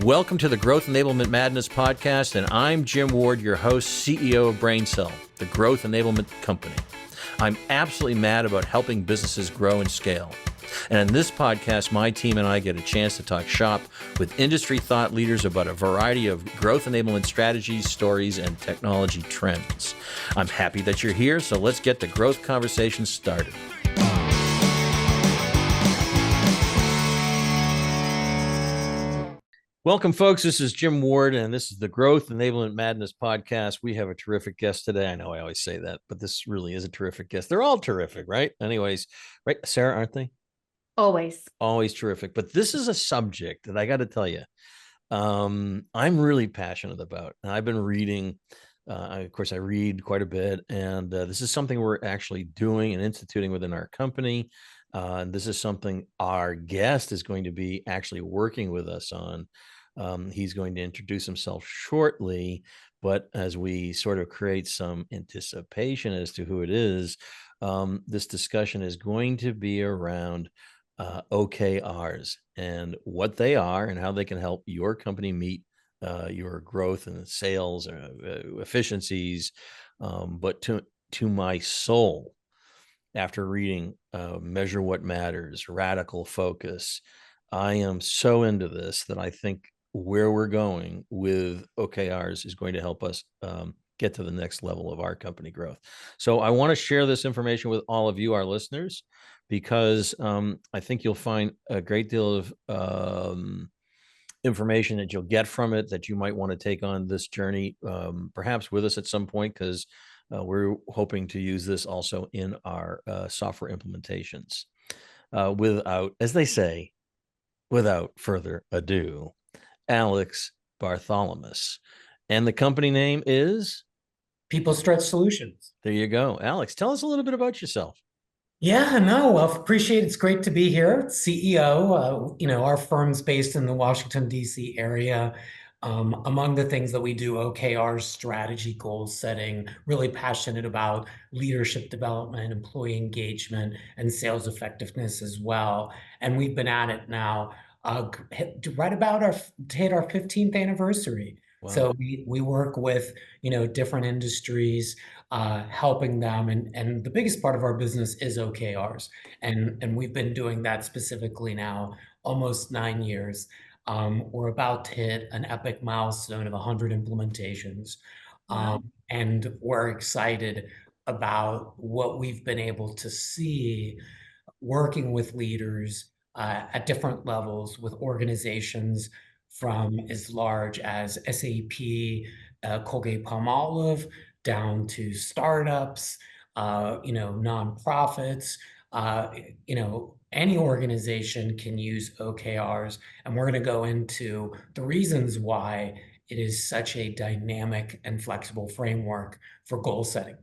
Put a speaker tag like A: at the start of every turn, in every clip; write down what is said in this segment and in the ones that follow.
A: Welcome to the Growth Enablement Madness podcast, and I'm Jim Ward, your host, CEO of BrainCell, the Growth Enablement Company. I'm absolutely mad about helping businesses grow and scale. And in this podcast, my team and I get a chance to talk shop with industry thought leaders about a variety of growth enablement strategies, stories, and technology trends. I'm happy that you're here, so let's get the growth conversation started. Welcome, folks. This is Jim Ward, and this is the Growth Enablement Madness podcast. We have a terrific guest today. I know I always say that, but this really is a terrific guest. They're all terrific, right? Anyways, right, Sarah, aren't they?
B: Always
A: terrific. But this is a subject that I got to tell you, I'm really passionate about. And I've been reading, of course, I read quite a bit, and this is something we're actually doing and instituting within our company. And this is something our guest is going to be actually working with us on. He's going to introduce himself shortly, but as we sort of create some anticipation as to who it is, this discussion is going to be around OKRs and what they are and how they can help your company meet your growth and sales efficiencies. But to my soul, after reading Measure What Matters, Radical Focus, I am so into this that I think where we're going with OKRs is going to help us get to the next level of our company growth. So I want to share this information with all of you, our listeners, because I think you'll find a great deal of information that you'll get from it that you might want to take on this journey, perhaps with us at some point, because we're hoping to use this also in our software implementations. As they say, without further ado, Alex Bartholomaus. And the company name is?
C: People Stretch Solutions.
A: There you go. Alex, tell us a little bit about yourself.
C: Yeah, no, well, appreciate it. It's great to be here. CEO, our firm's based in the Washington, D.C. area. Among the things that we do, OKR strategy, goal setting, really passionate about leadership development, employee engagement, and sales effectiveness as well. And we've been at it now right about to hit our 15th anniversary.
A: Wow.
C: So we work with, different industries, helping them. And the biggest part of our business is OKRs. And we've been doing that specifically now almost 9 years. We're about to hit an epic milestone of 100 implementations. And we're excited about what we've been able to see working with leaders at different levels with organizations from as large as SAP, Colgate-Palmolive, down to startups, nonprofits. Any organization can use OKRs, and we're going to go into the reasons why it is such a dynamic and flexible framework for goal setting.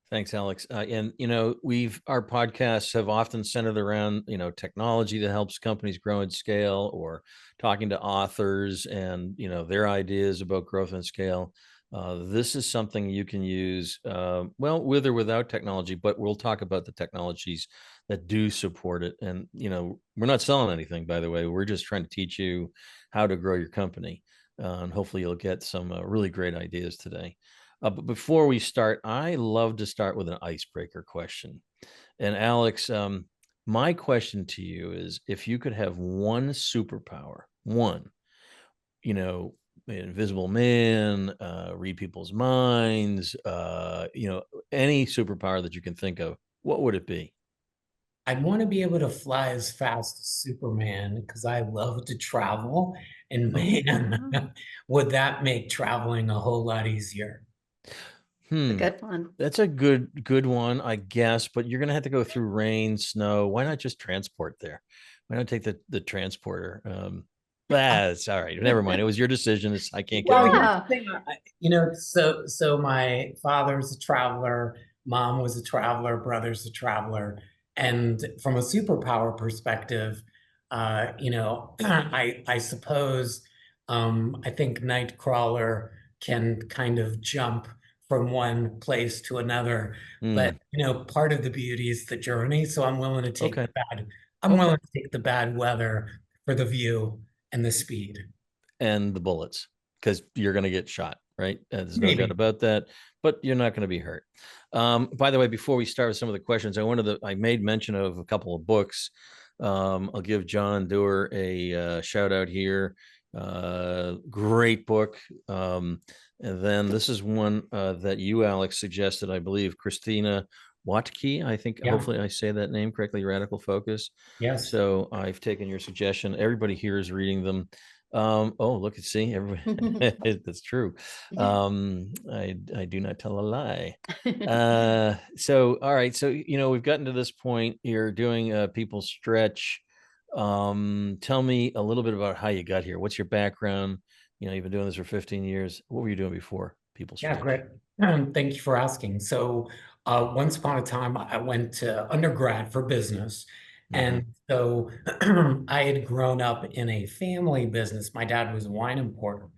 A: Thanks, Alex. And our podcasts have often centered around technology that helps companies grow and scale, or talking to authors and their ideas about growth and scale. This is something you can use with or without technology, but we'll talk about the technologies that do support it. And we're not selling anything, by the way. We're just trying to teach you how to grow your company, and hopefully you'll get some really great ideas today. But before we start, I love to start with an icebreaker question. And Alex, my question to you is, if you could have one superpower, invisible man, read people's minds, any superpower that you can think of, what would it be?
C: I'd want to be able to fly as fast as Superman because I love to travel. And man, would that make traveling a whole lot easier?
B: a good one.
A: That's a good one, I guess, but you're going to have to go through rain, snow. Why not just transport there? Why not take the transporter? That's all right. Never mind. It was your decision. I can't get
C: So my father's a traveler, mom was a traveler, brother's a traveler. And from a superpower perspective, I suppose, I think Nightcrawler can kind of jump from one place to another. But, part of the beauty is the journey. So I'm willing to take I'm willing to take the bad weather for the view and the speed.
A: And the bullets, because you're going to get shot, right? There's no doubt
C: Maybe.
A: about that, but you're not going to be hurt. By the way, before we start with some of the questions, I made mention of a couple of books. I'll give John Doerr a shout out here. Great book. And then this is one that you, Alex, suggested, I believe, Christina Watke. I think,
C: Yeah.
A: hopefully I say that name correctly, Radical Focus.
C: Yes.
A: So I've taken your suggestion. Everybody here is reading them. Oh, look at see, everybody. That's true. I do not tell a lie. So all right, so we've gotten to this point. You're doing People Stretch. Tell me a little bit about how you got here. What's your background? You've been doing this for 15 years. What were you doing before People Stretch?
C: Yeah, great. Thank you for asking. So once upon a time, I went to undergrad for business. And so I had grown up in a family business. My dad was a wine importer.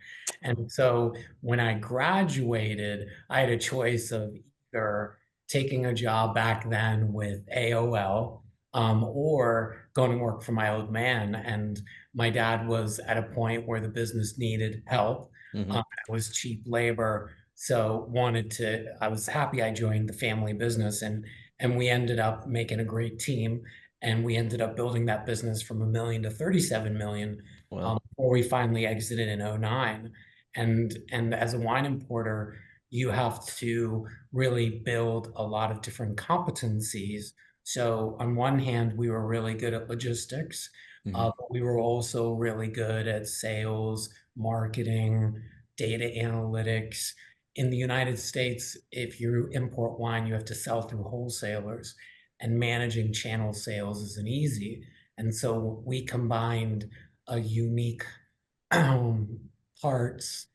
C: And so when I graduated, I had a choice of either taking a job back then with AOL, or going to work for my old man. And my dad was at a point where the business needed help. It was cheap labor. So I was happy I joined the family business, and we ended up making a great team, and we ended up building that business from $1 million to 37 million.
A: Wow.
C: Before we finally exited in 2009. And as a wine importer, you have to really build a lot of different competencies. So on one hand, we were really good at logistics, but we were also really good at sales, marketing, data analytics. In the United States, if you import wine, you have to sell through wholesalers, and managing channel sales isn't easy. And so we combined a unique parts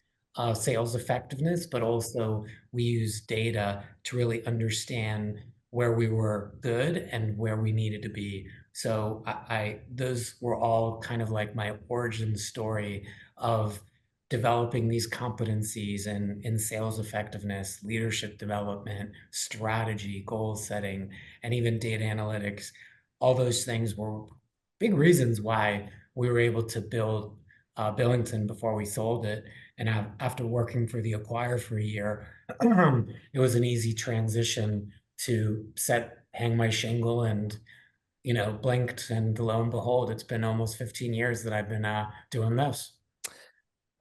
C: sales effectiveness, but also we use data to really understand where we were good and where we needed to be. So those were all kind of like my origin story of developing these competencies in sales effectiveness, leadership development, strategy, goal setting, and even data analytics. All those things were big reasons why we were able to build Billington before we sold it. And after working for the acquirer for a year, it was an easy transition to hang my shingle and, blinked, and lo and behold, it's been almost 15 years that I've been doing this.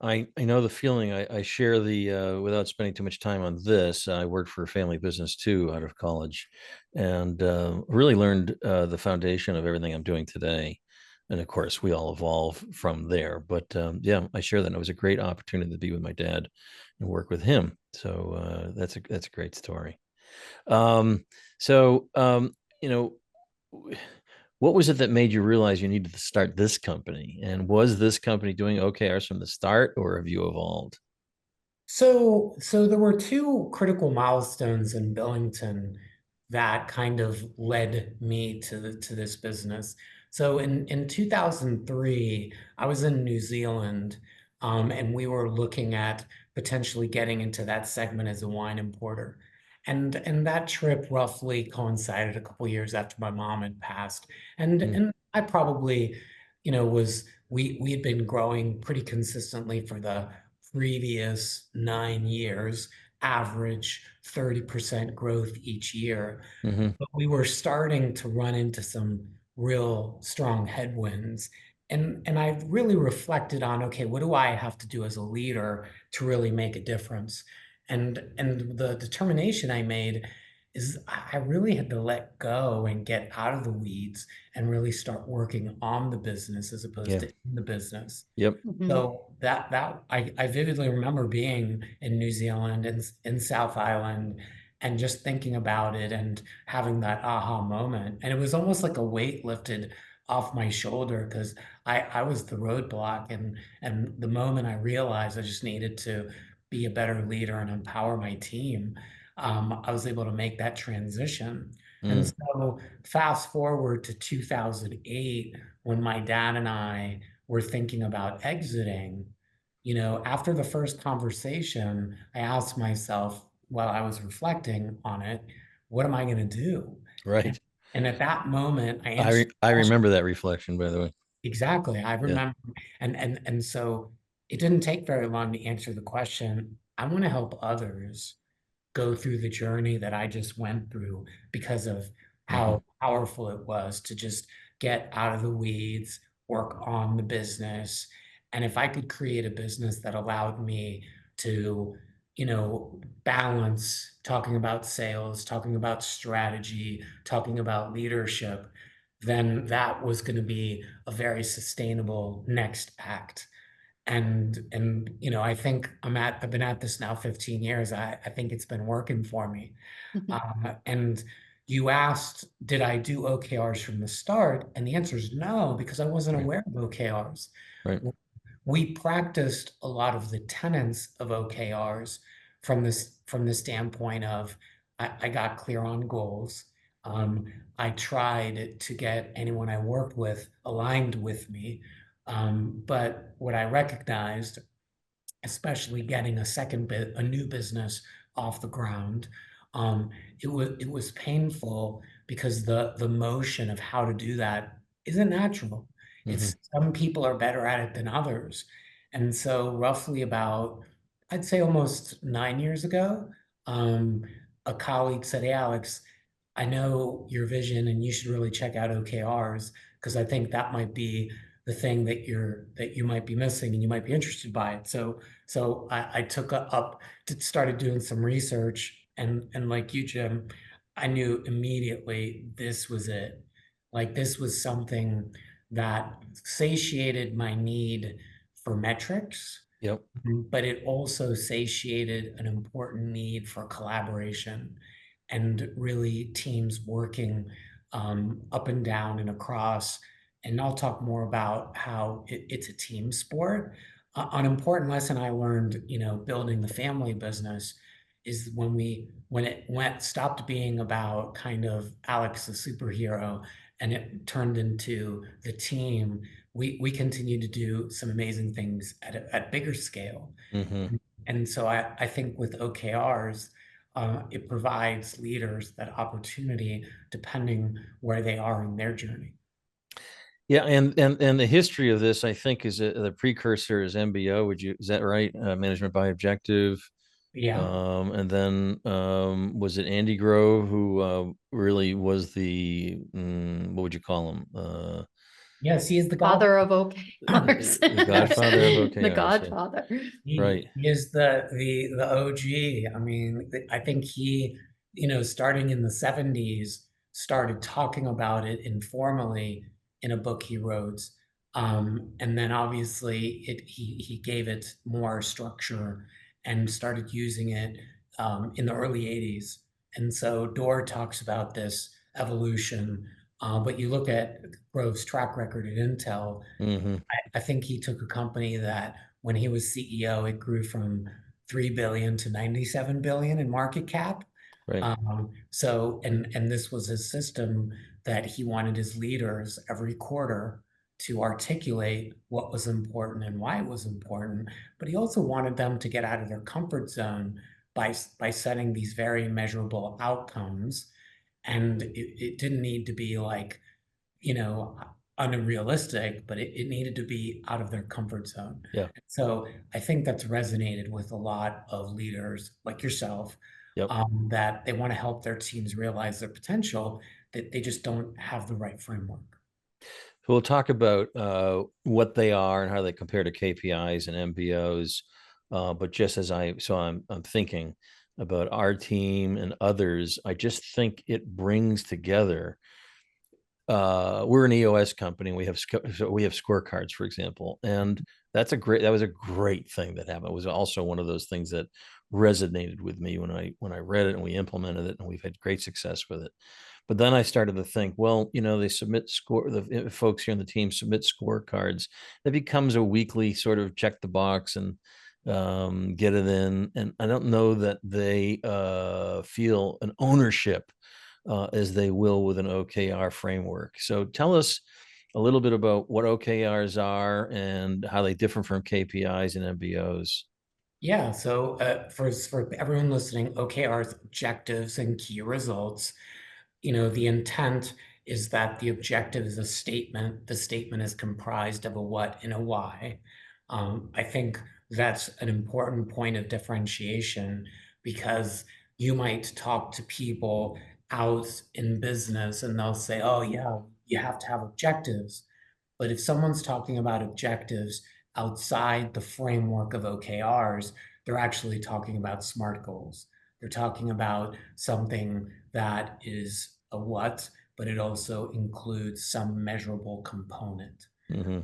A: I know the feeling. I share the without spending too much time on this. I worked for a family business too out of college, and really learned the foundation of everything I'm doing today. And of course, we all evolve from there. But yeah, I share that. It was a great opportunity to be with my dad and work with him. So that's a great story. Um, so what was it that made you realize you needed to start this company? And was this company doing OKRs from the start, or have you evolved?
C: So there were two critical milestones in Billington that kind of led me to this business. So in 2003, I was in New Zealand, and we were looking at potentially getting into that segment as a wine importer. And that trip roughly coincided a couple years after my mom had passed. And I probably, we had been growing pretty consistently for the previous 9 years, average 30% growth each year. But we were starting to run into some real strong headwinds. And I really reflected on, okay, what do I have to do as a leader to really make a difference? And the determination I made is I really had to let go and get out of the weeds and really start working on the business as opposed to in the business.
A: Yep.
C: So I vividly remember being in New Zealand and in South Island and just thinking about it and having that aha moment. And it was almost like a weight lifted off my shoulder because I was the roadblock, and the moment I realized I just needed to be a better leader and empower my team, I was able to make that transition. And so fast forward to 2008, when my dad and I were thinking about exiting, after the first conversation, I asked myself while I was reflecting on it, what am I going to do?
A: Right.
C: And at that moment, I answered.
A: I remember that reflection, by the way.
C: Exactly. I remember, and so it didn't take very long to answer the question. I want to help others go through the journey that I just went through because of
A: Hmm.
C: how powerful it was to just get out of the weeds, work on the business. And if I could create a business that allowed me to, balance talking about sales, talking about strategy, talking about leadership, then that was going to be a very sustainable next act. And I think I've been at this now 15 years. I think it's been working for me. And you asked, did I do OKRs from the start? And the answer is no, because I wasn't
A: Right.
C: aware of OKRs.
A: Right.
C: We practiced a lot of the tenets of OKRs from the standpoint of I got clear on goals. Um, I tried to get anyone I worked with aligned with me. But what I recognized, especially getting a new business off the ground, um, it was painful because the motion of how to do that isn't natural.
A: Hmm.
C: It's some people are better at it than others. And so roughly about, I'd say almost 9 years ago, um, a colleague said, "Hey, Alex, I know your vision and you should really check out OKRs because I think that might be the thing that you might be missing and you might be interested by it." So I took up to started doing some research, and like you, Jim, I knew immediately this was it. Like this was something that satiated my need for metrics,
A: Yep.
C: but it also satiated an important need for collaboration and really teams working up and down and across. And I'll talk more about how it's a team sport. An important lesson I learned, building the family business is when it stopped being about kind of Alex the superhero and it turned into the team. We continue to do some amazing things at bigger scale.
A: Hmm.
C: And so I think with OKRs, it provides leaders that opportunity depending where they are in their journey.
A: Yeah, and the history of this, I think, is the precursor is MBO. Is that right? Management by Objective.
C: Yeah.
A: And then was it Andy Grove who really was what would you call him?
C: Yes, he is the god.
B: Father of OKRs.
A: The Godfather of
B: The
A: OKRs. Yeah.
B: Godfather.
A: Right.
C: He is the OG. I mean, I think he, starting in the 70s, started talking about it informally in a book he wrote. And then obviously he gave it more structure and started using it in the early 80s. And so Dorr talks about this evolution. But you look at Grove's track record at Intel,
A: Hmm.
C: I think he took a company that when he was CEO, it grew from 3 billion to 97 billion in market cap.
A: Right.
C: And this was his system that he wanted his leaders every quarter to articulate what was important and why it was important. But he also wanted them to get out of their comfort zone by setting these very measurable outcomes. And it didn't need to be like, you know, unrealistic, but it needed to be out of their comfort zone.
A: Yeah.
C: So I think that's resonated with a lot of leaders like yourself,
A: Yep.
C: that they want to help their teams realize their potential, that they just don't have the right framework.
A: So we'll talk about what they are and how they compare to KPIs and MBOs. But just as I'm thinking about our team and others, I just think it brings together. We're an EOS company. We have scorecards, for example, and that was a great thing that happened. It was also one of those things that resonated with me when I read it and we implemented it, and we've had great success with it. But then I started to think, well, they the folks here on the team submit scorecards. It becomes a weekly sort of check the box and get it in. And I don't know that they feel an ownership as they will with an OKR framework. So tell us a little bit about what OKRs are and how they differ from KPIs and MBOs.
C: Yeah, so for everyone listening, OKRs, objectives and key results. The intent is that the objective is a statement. The statement is comprised of a what and a why. I think that's an important point of differentiation, because you might talk to people out in business and they'll say, oh yeah, you have to have objectives. But if someone's talking about objectives outside the framework of OKRs, they're actually talking about SMART goals. They're talking about something that is a what, but it also includes some measurable component.
A: Mm-hmm.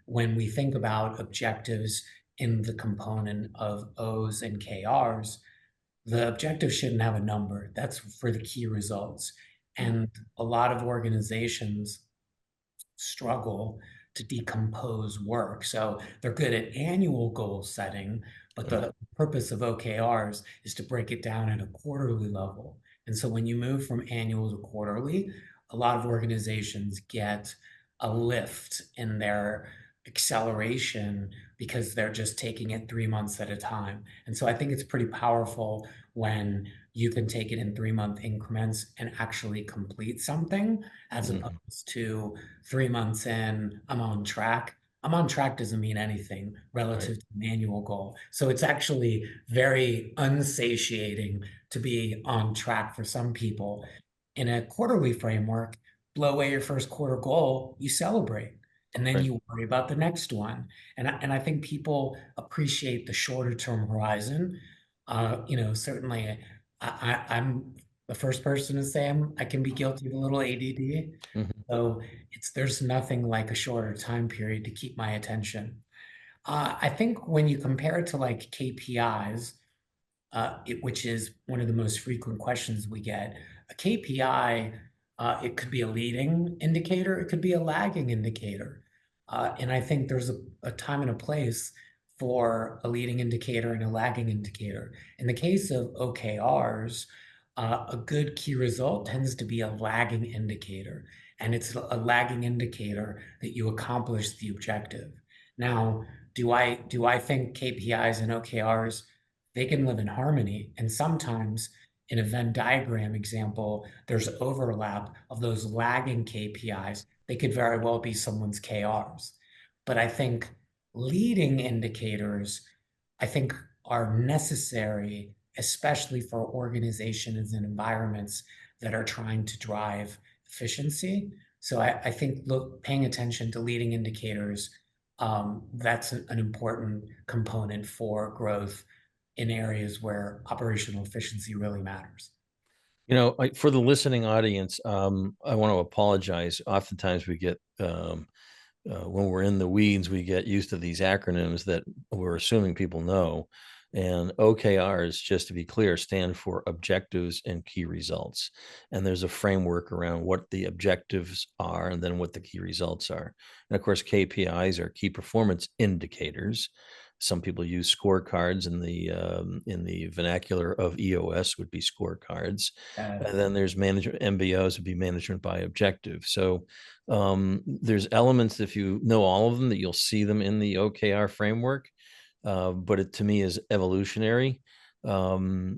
C: When we think about objectives in the component of O's and KRs, the objective shouldn't have a number. That's for the key results. And a lot of organizations struggle to decompose work. So they're good at annual goal setting, but the purpose of OKRs is to break it down at a quarterly level. And so when you move from annual to quarterly, a lot of organizations get a lift in their acceleration because they're just taking it 3 months at a time. And so I think it's pretty powerful when you can take it in 3-month increments and actually complete something, as opposed to 3 months in, I'm on track. I'm on track doesn't mean anything relative to an annual goal. So it's actually very unsatiating to be on track for some people. In a quarterly framework, blow away your first quarter goal, you celebrate, and then you worry about the next one. And I think people appreciate the shorter term horizon. Certainly I'm the first person to say I can be guilty of a little ADD. So there's nothing like a shorter time period to keep my attention. I think when you compare it to like KPIs, which is one of the most frequent questions we get, a KPI, it could be a leading indicator, it could be a lagging indicator. And I think there's a time and a place for a leading indicator and a lagging indicator. In the case of OKRs, a good key result tends to be a lagging indicator, and it's a lagging indicator that you accomplish the objective. Now, do I think KPIs and OKRs, they can live in harmony? And sometimes in a Venn diagram example, there's overlap of those lagging KPIs. They could very well be someone's KRs. But I think leading indicators, I think, are necessary, especially for organizations and environments that are trying to drive efficiency. So I think paying attention to leading indicators, that's an important component for growth in areas where operational efficiency really matters.
A: For the listening audience, I want to apologize. Oftentimes we get, when we're in the weeds, we get used to these acronyms that we're assuming people know. And OKRs, just to be clear, stand for objectives and key results. And there's a framework around what the objectives are and then what the key results are. And of course, KPIs are key performance indicators. Some people use scorecards in the vernacular of EOS would be scorecards. And then there's management, MBOs would be management by objective. So there's elements, if you know all of them, that you'll see them in the OKR framework. But it to me is evolutionary. If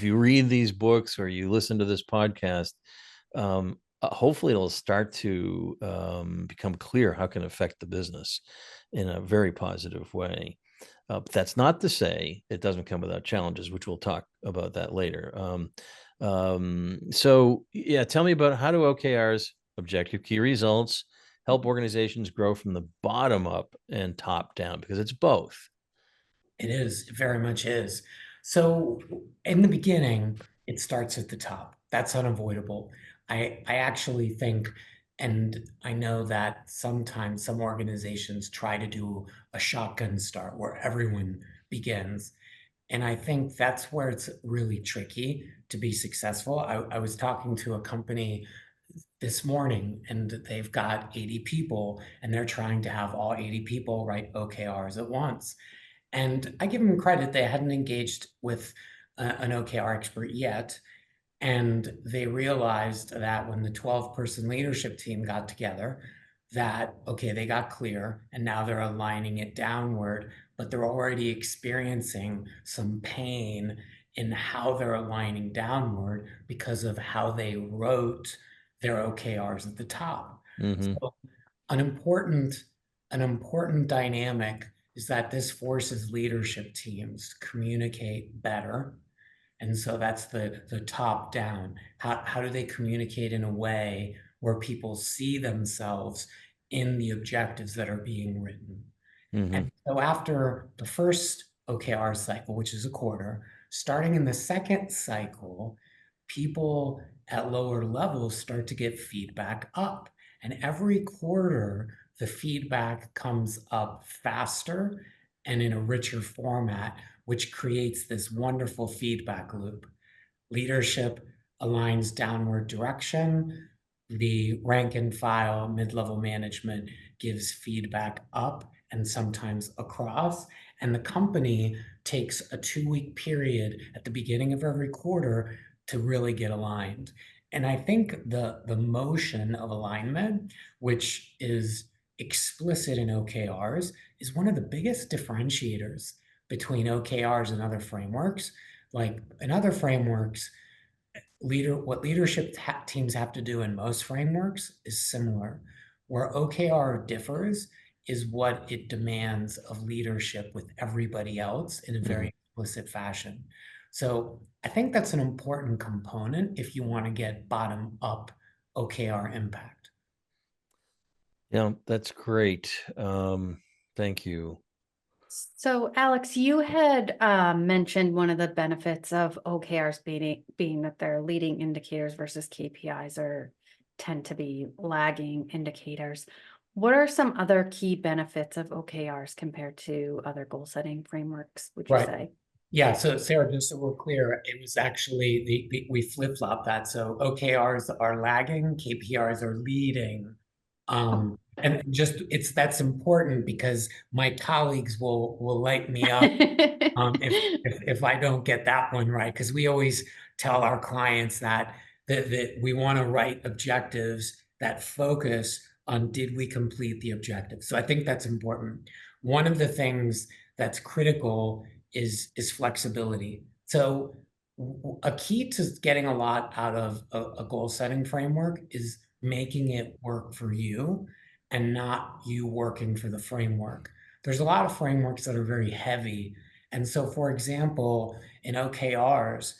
A: you read these books or you listen to this podcast, hopefully it'll start to become clear how it can affect the business in a very positive way. But that's not to say it doesn't come without challenges, which we'll talk about that later. So yeah, tell me about how do OKRs, objective key results, help organizations grow from the bottom up and top down, because it's both.
C: It is, it very much is. So in the beginning, it starts at the top. That's unavoidable. I actually think, and I know that sometimes some organizations try to do a shotgun start where everyone begins. And I think that's where it's really tricky to be successful. I was talking to a company this morning, and they've got 80 people, and they're trying to have all 80 people write OKRs at once. And I give them credit, they hadn't engaged with an OKR expert yet. And they realized that when the 12-person leadership team got together, that, okay, they got clear and now they're aligning it downward, but they're already experiencing some pain in how they're aligning downward because of how they wrote their OKRs at the top. So an important dynamic is that this forces leadership teams to communicate better. And so that's the top down. How do they communicate in a way where people see themselves in the objectives that are being written? And so after the first OKR cycle, which is a quarter, starting in the second cycle, people at lower levels start to get feedback up. And every quarter, the feedback comes up faster and in a richer format, which creates this wonderful feedback loop. Leadership aligns downward direction. The rank and file mid-level management gives feedback up and sometimes across. And the company takes a 2-week period at the beginning of every quarter to really get aligned. And I think the motion of alignment, which is explicit in OKRs, is one of the biggest differentiators between OKRs and other frameworks. Like in other frameworks, what leadership teams have to do in most frameworks is similar. Where OKR differs is what it demands of leadership with everybody else in a very explicit fashion. So I think that's an important component if you want to get bottom-up OKR impact.
A: Yeah, that's great. Thank you.
B: So, Alex, you had mentioned one of the benefits of OKRs being that they're leading indicators versus KPIs or tend to be lagging indicators. What are some other key benefits of OKRs compared to other goal setting frameworks, would you say?
C: Yeah, so Sarah, just so we're clear, it was actually we flip-flop that. So OKRs are lagging, KPIs are leading. And just that's important because my colleagues will light me up if I don't get that one right, because we always tell our clients that we want to write objectives that focus on did we complete the objective. So I think that's important. One of the things that's critical is flexibility. So a key to getting a lot out of a goal setting framework is making it work for you and not you working for the framework. There's a lot of frameworks that are very heavy. And so, for example, in OKRs,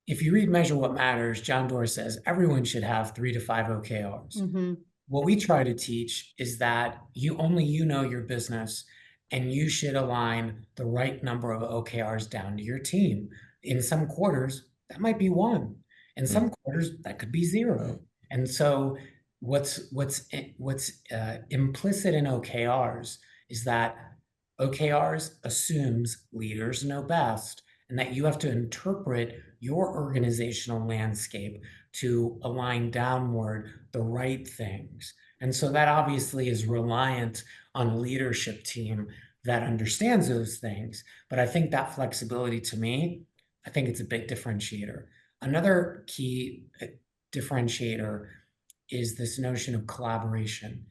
C: if you read Measure What Matters, John Doerr says everyone should have 3 to 5 OKRs. What we try to teach is that you know your business, and you should align the right number of OKRs down to your team. In some quarters, that might be 1. In some quarters, that could be 0. And so what's implicit in OKRs is that OKRs assumes leaders know best, and that you have to interpret your organizational landscape to align downward the right things. And so that obviously is reliant on a leadership team that understands those things. But I think that flexibility, to me, I think it's a big differentiator. Another key differentiator is this notion of collaboration.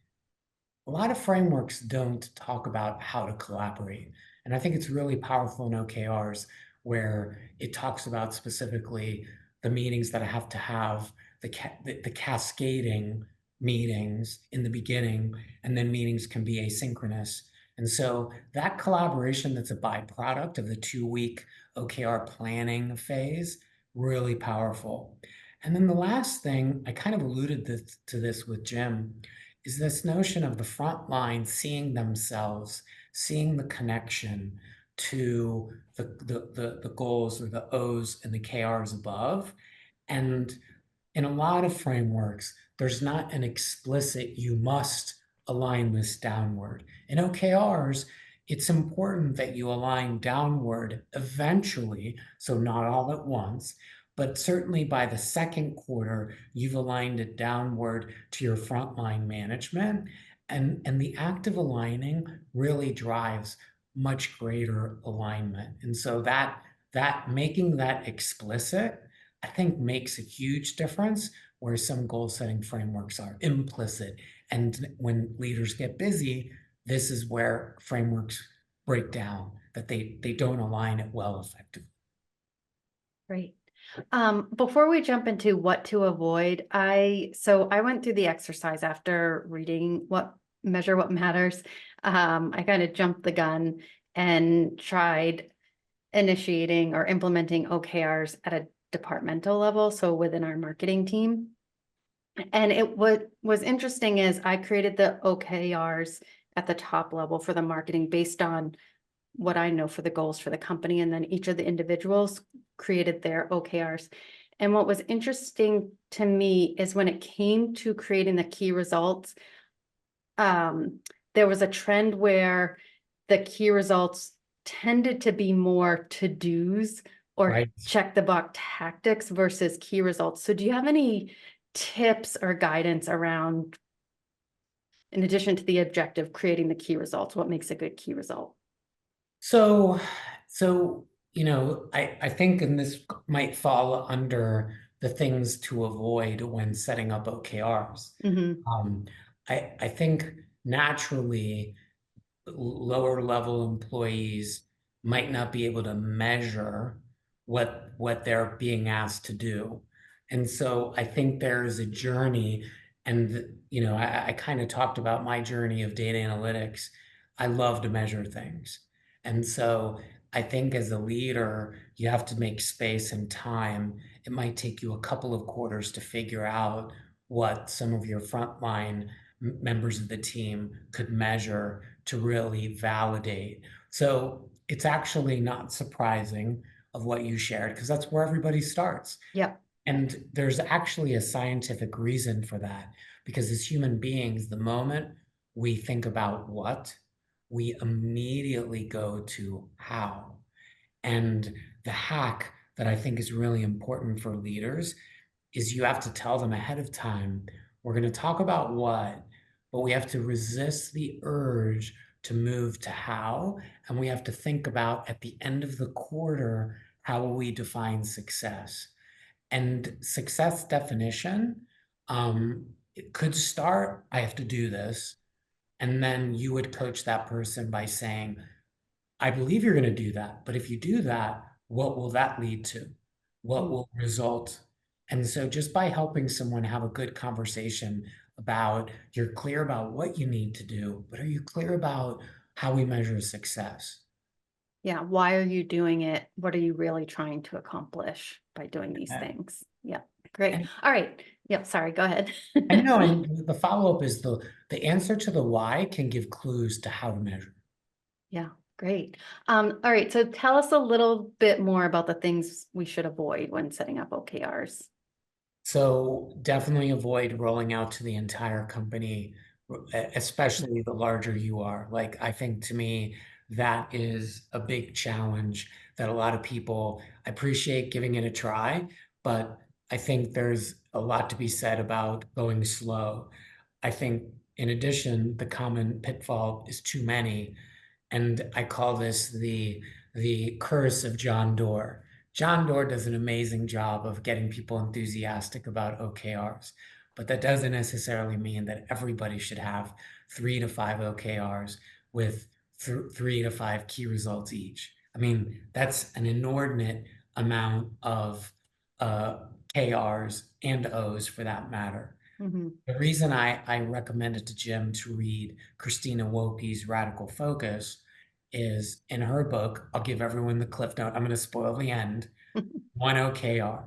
C: A lot of frameworks don't talk about how to collaborate. And I think it's really powerful in OKRs where it talks about specifically the meetings that I have to have, the cascading meetings in the beginning, and then meetings can be asynchronous. And so that collaboration that's a byproduct of the 2-week OKR planning phase, really powerful. And then the last thing, I kind of alluded to this with Jim, is this notion of the front line seeing themselves, seeing the connection to the goals or the O's and the KRs above. And in a lot of frameworks, there's not an explicit, you must align this downward. In OKRs, it's important that you align downward eventually, so not all at once, but certainly by the second quarter, you've aligned it downward to your frontline management. And the act of aligning really drives much greater alignment. And so that making that explicit, I think, makes a huge difference, where some goal setting frameworks are implicit. And when leaders get busy, this is where frameworks break down, that they don't align it well effectively.
B: Great. Before we jump into what to avoid, I went through the exercise after reading Measure What Matters. I kind of jumped the gun and tried initiating or implementing OKRs at a departmental level, so within our marketing team. And what was interesting is I created the OKRs at the top level for the marketing based on what I know for the goals for the company, and then each of the individuals created their OKRs. And what was interesting to me is when it came to creating the key results, there was a trend where the key results tended to be more to-dos or
C: Right.
B: check the box tactics versus key results. So do you have any tips or guidance around, in addition to the objective, creating the key results? What makes a good key result?
C: So, I think, and this might fall under the things to avoid when setting up OKRs.
B: Mm-hmm.
C: I think naturally lower level employees might not be able to measure what they're being asked to do. And so I think there is a journey, and I kind of talked about my journey of data analytics. I love to measure things. And so I think as a leader, you have to make space and time. It might take you a couple of quarters to figure out what some of your frontline members of the team could measure to really validate. So it's actually not surprising of what you shared, because that's where everybody starts.
B: Yep.
C: And there's actually a scientific reason for that, because as human beings, the moment we think about what, we immediately go to how. And the hack that I think is really important for leaders is you have to tell them ahead of time, we're going to talk about what, but we have to resist the urge to move to how. And we have to think about at the end of the quarter, how will we define success? And success definition, it could start, I have to do this. And then you would coach that person by saying, I believe you're going to do that. But if you do that, what will that lead to? What will result? And so just by helping someone have a good conversation about, you're clear about what you need to do, but are you clear about how we measure success?
B: Yeah. Why are you doing it? What are you really trying to accomplish by doing these
C: And,
B: things? Yeah. Great.
C: and,
B: All right. Yep. Sorry. Go ahead.
C: and and the follow-up is the answer to the why can give clues to how to measure.
B: Yeah. Great. All right. So tell us a little bit more about the things we should avoid when setting up OKRs.
C: So definitely avoid rolling out to the entire company, especially the larger you are. Like, I think to me, that is a big challenge that a lot of people, I appreciate giving it a try, but I think there's a lot to be said about going slow. I think in addition, the common pitfall is too many. And I call this the curse of John Doerr. John Doerr does an amazing job of getting people enthusiastic about OKRs, but that doesn't necessarily mean that everybody should have 3 to 5 OKRs with 3 to 5 key results each. I mean, that's an inordinate amount of KRs and Os for that matter.
B: Mm-hmm.
C: The reason I recommended to Jim to read Christina Wope's Radical Focus is in her book, I'll give everyone the cliff note. I'm going to spoil the end. 1 OKR.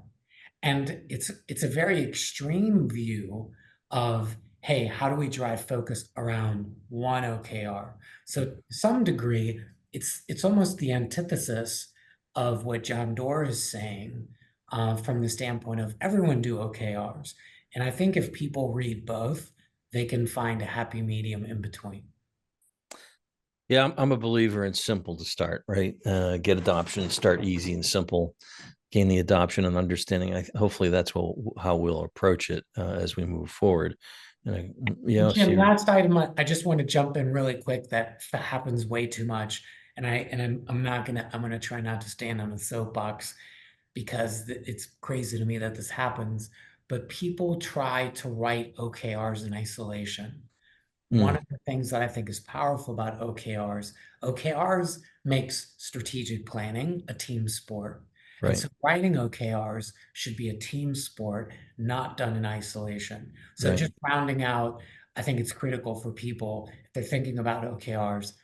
C: And it's a very extreme view of, hey, how do we drive focus around 1 OKR? So to some degree, it's almost the antithesis of what John Doerr is saying from the standpoint of everyone do OKRs. And I think if people read both, they can find a happy medium in between.
A: Yeah, I'm a believer in simple to start, right? Get adoption, start easy and simple, gain the adoption and understanding. Hopefully that's how we'll approach it as we move forward. And
C: Jim, last item, I just want to jump in really quick. That happens way too much, and I'm gonna try not to stand on a soapbox because it's crazy to me that this happens. But people try to write OKRs in isolation. One of the things that I think is powerful about OKRs makes strategic planning a team sport. And
A: Right.
C: so writing OKRs should be a team sport, not done in isolation. So
A: Right.
C: just rounding out, I think it's critical for people, if they're thinking about OKRs,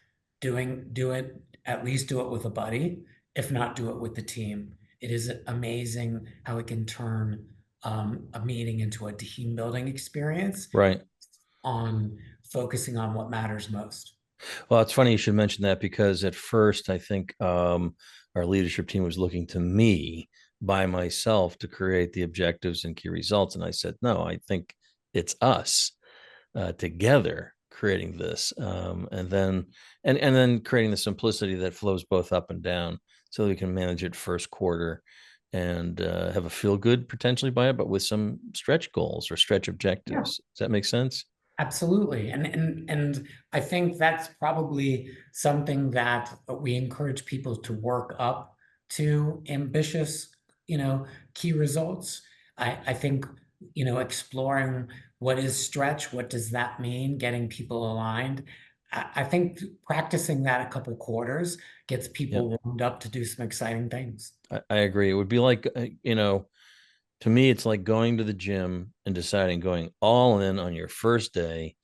C: at least do it with a buddy, if not do it with the team. It is amazing how it can turn a meeting into a team building experience
A: Right.
C: on focusing on what matters most.
A: Well, it's funny you should mention that because at first I think our leadership team was looking to me by myself to create the objectives and key results. And I said, no, I think it's us together creating this, and then creating the simplicity that flows both up and down, so we can manage it first quarter and have a feel good potentially by it, but with some stretch goals or stretch
C: Yeah.
A: objectives. Does that make sense?
C: Absolutely. And I think that's probably something that we encourage people to work up to ambitious, key results. I think, exploring what is stretch, what does that mean, getting people aligned. I think practicing that a couple quarters gets
A: Yeah,
C: people warmed up to do some exciting things.
A: I agree. It would be like, to me, it's like going to the gym and deciding going all in on your first day,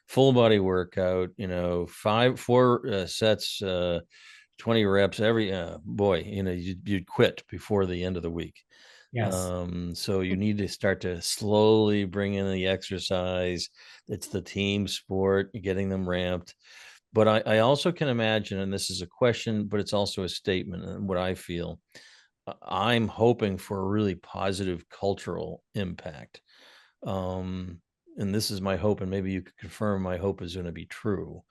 A: full body workout, four sets, 20 reps every, boy, you'd quit before the end of the week.
C: Yes.
A: So you need to start to slowly bring in the exercise. It's the team sport, getting them ramped. But I also can imagine, and this is a question, but it's also a statement, and what I feel, I'm hoping for a really positive cultural impact. Um, and this is my hope, and maybe you could confirm my hope is going to be true,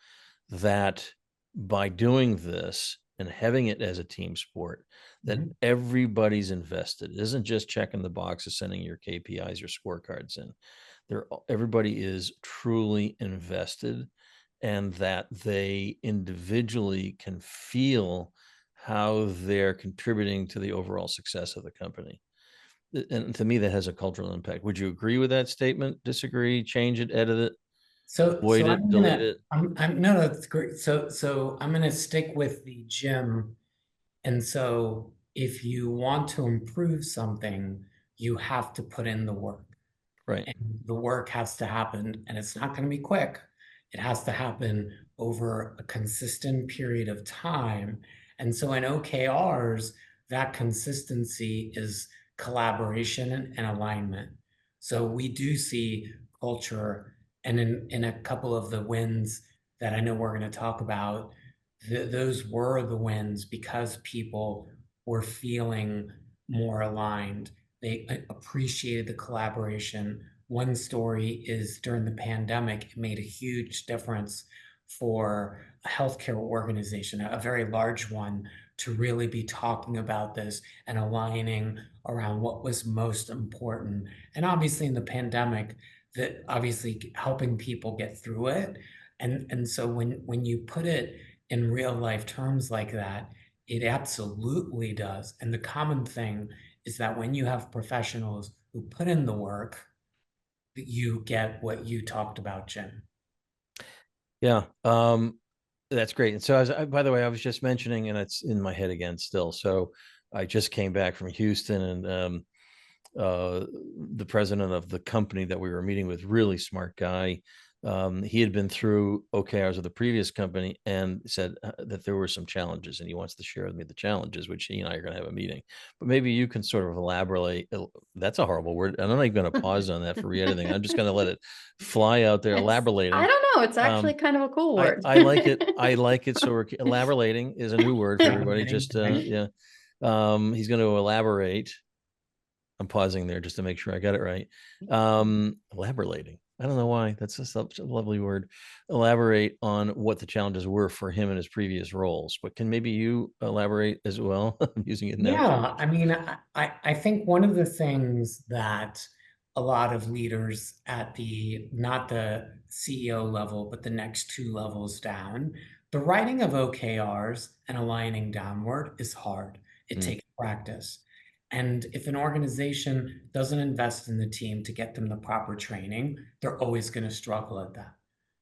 A: that by doing this and having it as a team sport, that
C: Mhm.
A: everybody's invested. It isn't just checking the box of sending your KPIs or scorecards in. Everybody is truly invested, and that they individually can feel how they're contributing to the overall success of the company. And to me, that has a cultural impact. Would you agree with that statement? Disagree? Change it? Edit it?
C: So
A: Void it? Delete it?
C: no, that's great. So I'm gonna stick with the gym. And so if you want to improve something, you have to put in the work.
A: Right.
C: And the work has to happen, and it's not going to be quick. It has to happen over a consistent period of time. And so in OKRs, that consistency is collaboration and alignment. So we do see culture, and in a couple of the wins that I know we're going to talk about, those were the wins because people were feeling more aligned. They appreciated the collaboration. One story is during the pandemic, it made a huge difference for a healthcare organization, a very large one, to really be talking about this and aligning around what was most important. And obviously in the pandemic, that obviously helping people get through it. And so when you put it in real life terms like that, it absolutely does. And the common thing is that when you have professionals who put in the work, that you get what you talked about, Jim.
A: Yeah. That's great. And so, by the way, I was just mentioning, and it's in my head again still. So, I just came back from Houston, and uh, the president of the company that we were meeting with, really smart guy. He had been through OKRs of the previous company and said that there were some challenges, and he wants to share with me the challenges, which he and I are going to have a meeting. But maybe you can sort of elaborate. That's a horrible word. I'm not even going to pause on that for re-editing. I'm just going to let it fly out there.
B: I
A: Elaborating.
B: don't know, it's actually
A: Um,
B: kind of a cool
A: I
B: word.
A: I like it. I like it. So we're elaborating is a new word for everybody.
C: Elaborating,
A: Just
C: right?
A: yeah. He's going to elaborate. I'm pausing there just to make sure I got it right. Elaborating. I don't know why. That's such a lovely word. Elaborate on what the challenges were for him in his previous roles. But can maybe you elaborate as well? I'm using it naturally.
C: Yeah, I mean, I think one of the things that a lot of leaders at the not the CEO level, but the next two levels down, the writing of OKRs and aligning downward is hard. It
A: Mm,
C: takes practice. And if an organization doesn't invest in the team to get them the proper training, they're always going to struggle at that.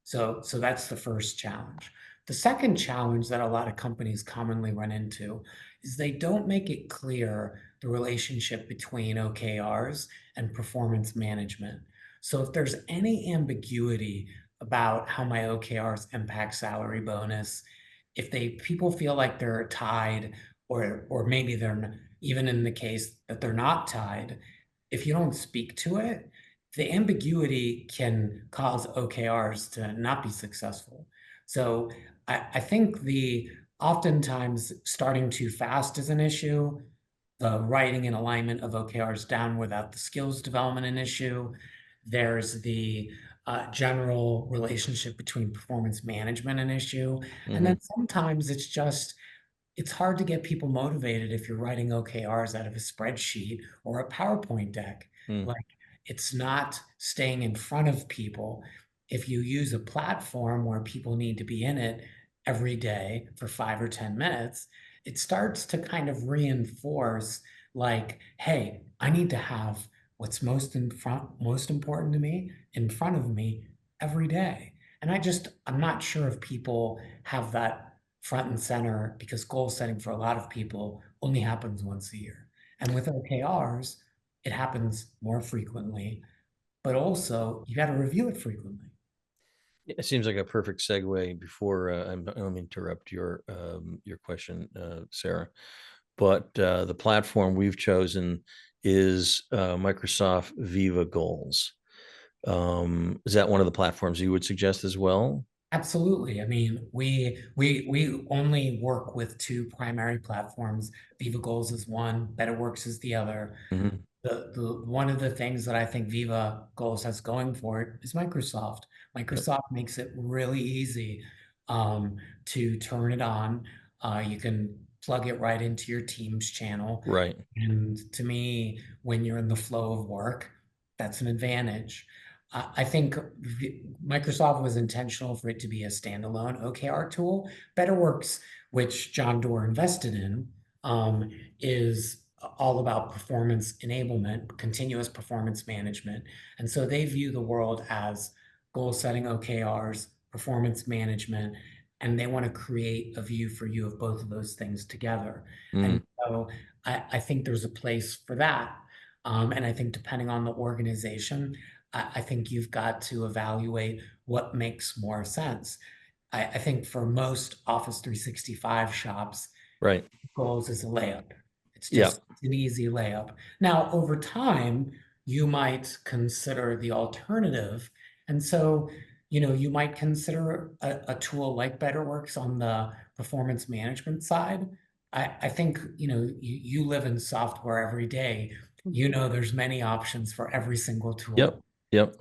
C: So that's the first challenge. The second challenge that a lot of companies commonly run into is they don't make it clear the relationship between OKRs and performance management. So if there's any ambiguity about how my OKRs impact salary bonus, if people feel like they're tied, or maybe even in the case that they're not tied, if you don't speak to it, the ambiguity can cause OKRs to not be successful. So I think oftentimes starting too fast is an issue. The writing and alignment of OKRs down without the skills development an issue. There's the general relationship between performance management an issue. And then sometimes it's hard to get people motivated if you're writing OKRs out of a spreadsheet or a PowerPoint deck. Like, it's not staying in front of people. If you use a platform where people need to be in it every day for 5 or 10 minutes, it starts to kind of reinforce, like, hey, I need to have what's most important to me in front of me every day. And I'm not sure if people have that front and center, because goal setting for a lot of people only happens once a year. And with OKRs, it happens more frequently, but also you got to review it frequently.
A: It seems like a perfect segue before I don't mean to interrupt your question, Sarah, but the platform we've chosen is Microsoft Viva Goals. Is that one of the platforms you would suggest as well?
C: Absolutely. I mean, we only work with two primary platforms. Viva Goals is one, BetterWorks is the other. The one of the things that I think Viva Goals has going for it is Microsoft. Microsoft makes it really easy to turn it on. You can plug it right into your Teams channel.
A: Right.
C: And to me, when you're in the flow of work, that's an advantage. I think Microsoft was intentional for it to be a standalone OKR tool. BetterWorks, which John Doerr invested in, is all about performance enablement, continuous performance management. And so they view the world as goal setting OKRs, performance management, and they want to create a view for you of both of those things together. And so I think there's a place for that. And I think depending on the organization, I think you've got to evaluate what makes more sense. I think for most Office 365 shops,
A: Right.
C: goals is a layup. It's just an easy layup. Now, over time, you might consider the alternative. And so, you might consider a tool like BetterWorks on the performance management side. I think, you live in software every day. There's many options for every single tool.
A: Yep.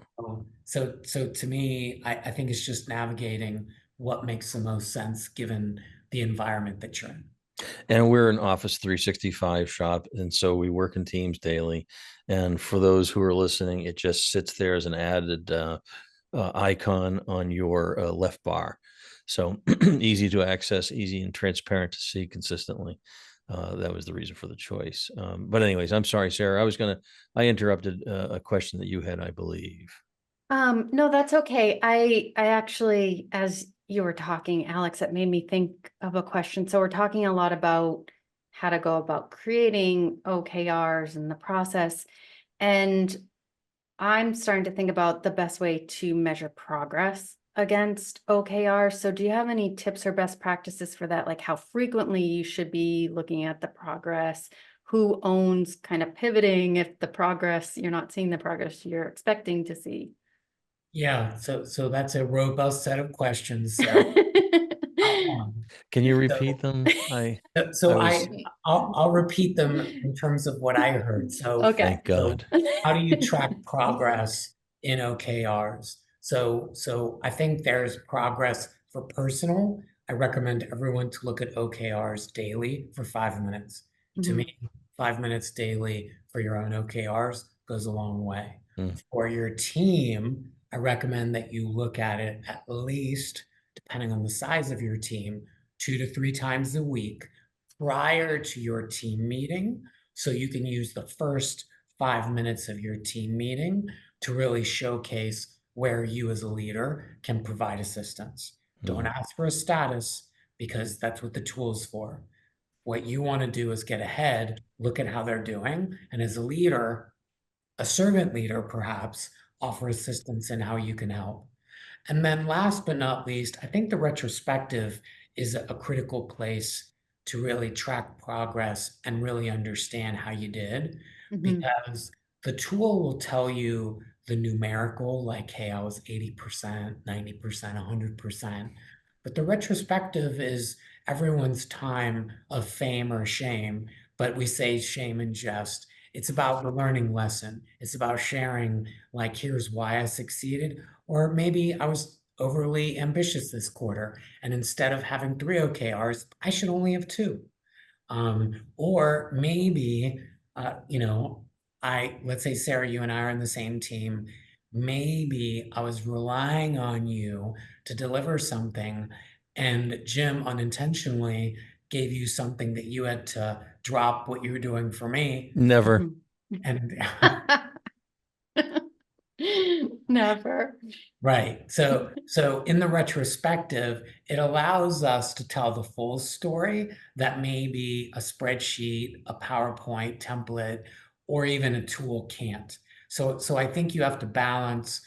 C: So to me, I think it's just navigating what makes the most sense given the environment that you're in.
A: And we're an Office 365 shop, and so we work in teams daily. And for those who are listening, it just sits there as an added icon on your left bar. So easy to access, easy and transparent to see consistently. That was the reason for the choice. But anyways, I'm sorry, Sarah. I interrupted a question that you had, I believe.
B: No, that's okay. I actually, as you were talking, Alex, it made me think of a question. So we're talking a lot about how to go about creating OKRs and the process. And I'm starting to think about the best way to measure progress against OKRs. So do you have any tips or best practices for that? Like how frequently you should be looking at the progress? Who owns kind of pivoting if you're not seeing the progress you're expecting to see?
C: Yeah, so that's a robust set of questions. So,
A: Can you repeat them?
C: I'll repeat them in terms of what I heard. So,
B: Okay.
A: Thank God.
C: how do you track progress in OKRs? So I think there's progress for personal. I recommend everyone to look at OKRs daily for 5 minutes. To me, 5 minutes daily for your own OKRs goes a long way. For your team, I recommend that you look at it at least, depending on the size of your team, 2 to 3 times a week prior to your team meeting. So you can use the first 5 minutes of your team meeting to really showcase where you as a leader can provide assistance. Don't ask for a status, because that's what the tool is for. What you want to do is get ahead, look at how they're doing, and as a leader, a servant leader perhaps, offer assistance in how you can help. And then last but not least, I think the retrospective is a critical place to really track progress and really understand how you did,
B: Mhm.
C: because the tool will tell you the numerical, like, hey, I was 80%, 90%, 100%. But the retrospective is everyone's time of fame or shame, but we say shame in jest. It's about the learning lesson. It's about sharing, like, here's why I succeeded, or maybe I was overly ambitious this quarter, and instead of having 3 OKRs, I should only have 2. Or maybe, you know, let's say, Sarah, you and I are in the same team. Maybe I was relying on you to deliver something, and Jim unintentionally gave you something that you had to drop what you were doing for me.
A: Never.
C: And
B: Never.
C: right. So in the retrospective, it allows us to tell the full story that maybe a spreadsheet, a PowerPoint template, or even a tool can't. So I think you have to balance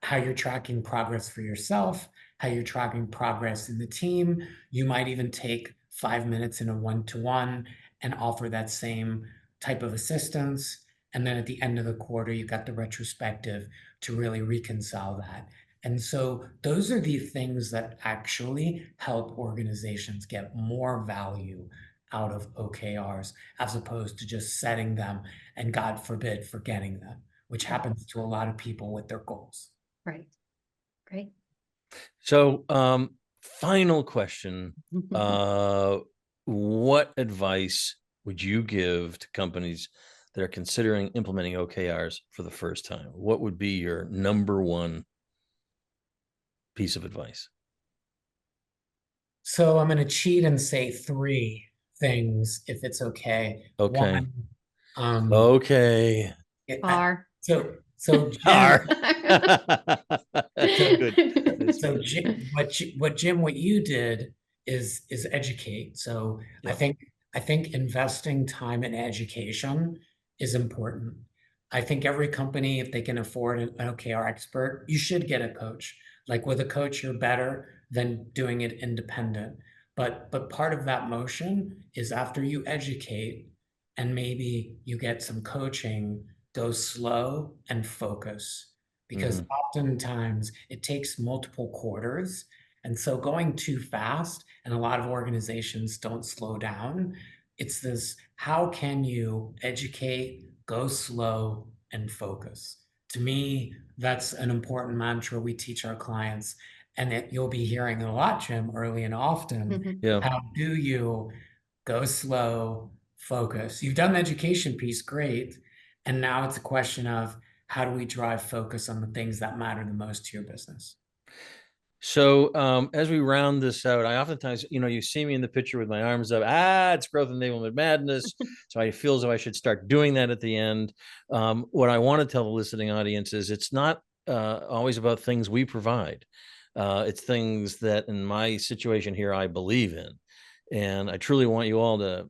C: how you're tracking progress for yourself, how you're tracking progress in the team. You might even take 5 minutes in a one-to-one and offer that same type of assistance. And then at the end of the quarter, you got the retrospective to really reconcile that. And so those are the things that actually help organizations get more value out of OKRs, as opposed to just setting them and, God forbid, forgetting them, which happens to a lot of people with their goals.
B: Right. Great.
A: So, final question. What advice would you give to companies that are considering implementing OKRs for the first time? What would be your number one piece of advice?
C: So I'm going to cheat and say 3 things, if it's okay.
A: Okay.
C: One, um,
A: Okay.
B: Are.
C: so Jim,
A: Are. That's
C: so
A: good. That is
C: So
A: good.
C: Jim, what you did is educate. So I
A: Yep.
C: think investing time in education is important. I think every company, if they can afford an OKR expert, you should get a coach. Like, with a coach, you're better than doing it independent. But part of that motion is, after you educate and maybe you get some coaching, go slow and focus, because
A: Mhm.
C: oftentimes it takes multiple quarters. And so going too fast, and a lot of organizations don't slow down, it's this: how can you educate, go slow, and focus? To me, that's an important mantra we teach our clients. And that you'll be hearing a lot, Jim, early and often.
A: Yeah.
C: How do you go slow, focus? You've done the education piece, great. And now it's a question of, how do we drive focus on the things that matter the most to your business?
A: So, as we round this out, I oftentimes, you see me in the picture with my arms up. It's Growth Enablement Madness. So I feel as though I should start doing that at the end. What I want to tell the listening audience is, it's not always about things we provide. It's things that, in my situation here, I believe in. And I truly want you all to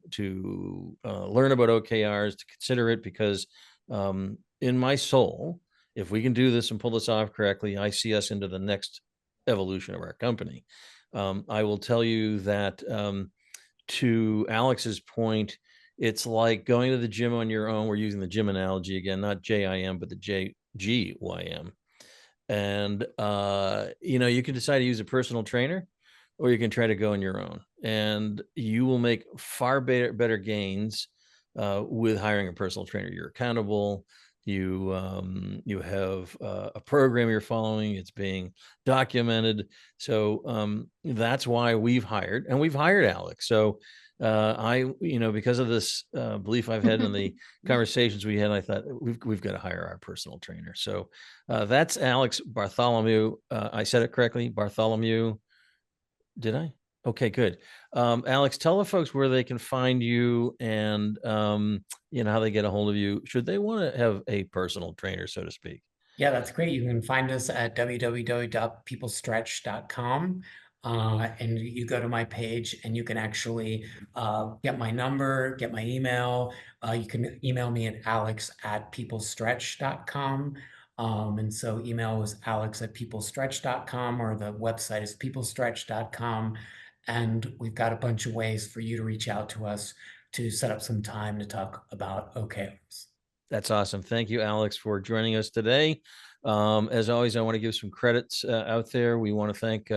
A: learn about OKRs, to consider it, because in my soul, if we can do this and pull this off correctly, I see us into the next evolution of our company. I will tell you that, to Alex's point, it's like going to the gym on your own. We're using the gym analogy again, not JIM, but the JGYM. And, you can decide to use a personal trainer, or you can try to go on your own, and you will make far better gains with hiring a personal trainer. You're accountable. You have a program you're following. It's being documented. So that's why we've hired Alex. So because of this belief I've had in the conversations we had, I thought we've got to hire our personal trainer. So that's Alex Bartholomaus. I said it correctly, Bartholomaus. Did I? Okay, good. Alex, tell the folks where they can find you, and how they get a hold of you, should they want to have a personal trainer, so to speak.
C: Yeah, that's great. You can find us at www.peoplestretch.com. and you go to my page and you can actually get my number, get my email. You can email me at alex@peoplestretch.com. And so email is alex@peoplestretch.com, or the website is peoplestretch.com. And we've got a bunch of ways for you to reach out to us to set up some time to talk about OKRs.
A: That's awesome. Thank you, Alex, for joining us today. As always, I want to give some credits out there. We want to thank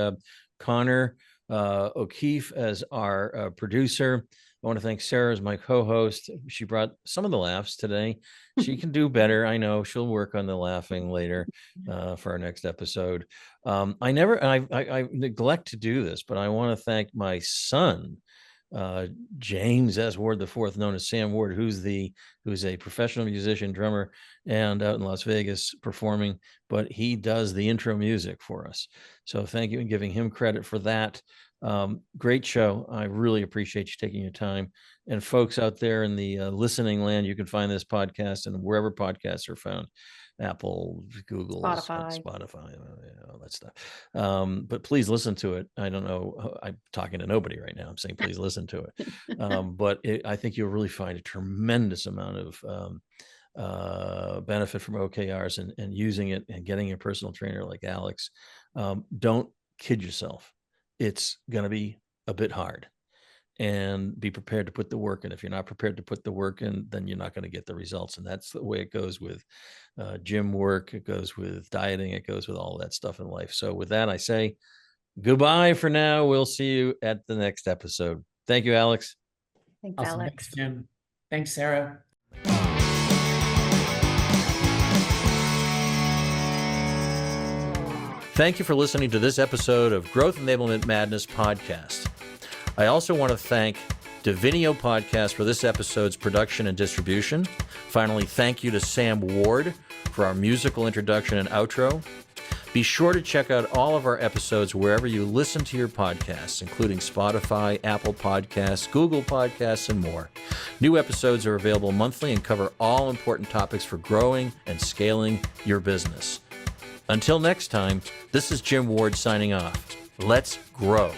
A: Connor O'Keefe as our producer. I want to thank Sarah as my co-host. She brought some of the laughs today. She can do better. I know she'll work on the laughing later for our next episode. I neglect to do this, but I want to thank my son, James S. Ward IV, known as Sam Ward, who's a professional musician, drummer, and out in Las Vegas performing, but he does the intro music for us. So thank you, and giving him credit for that. Great show. I really appreciate you taking your time. And folks out there in the listening land, you can find this podcast and wherever podcasts are found. Apple, Google, Spotify, all that stuff. But please listen to it. I don't know. I'm talking to nobody right now. I'm saying, please listen to it. But I think you'll really find a tremendous amount of benefit from OKRs and using it and getting a personal trainer like Alex. Don't kid yourself. It's going to be a bit hard. And be prepared to put the work in. If you're not prepared to put the work in, then you're not going to get the results. And that's the way it goes with gym work. It goes with dieting. It goes with all of that stuff in life. So with that, I say goodbye for now. We'll see you at the next episode. Thank you, Alex.
B: Thanks,
C: Awesome.
B: Alex.
C: Thanks, Jim. Thanks, Sarah.
A: Thank you for listening to this episode of Growth Enablement Madness podcast. I also want to thank Divinio Podcast for this episode's production and distribution. Finally, thank you to Sam Ward for our musical introduction and outro. Be sure to check out all of our episodes wherever you listen to your podcasts, including Spotify, Apple Podcasts, Google Podcasts, and more. New episodes are available monthly and cover all important topics for growing and scaling your business. Until next time, this is Jim Ward signing off. Let's grow.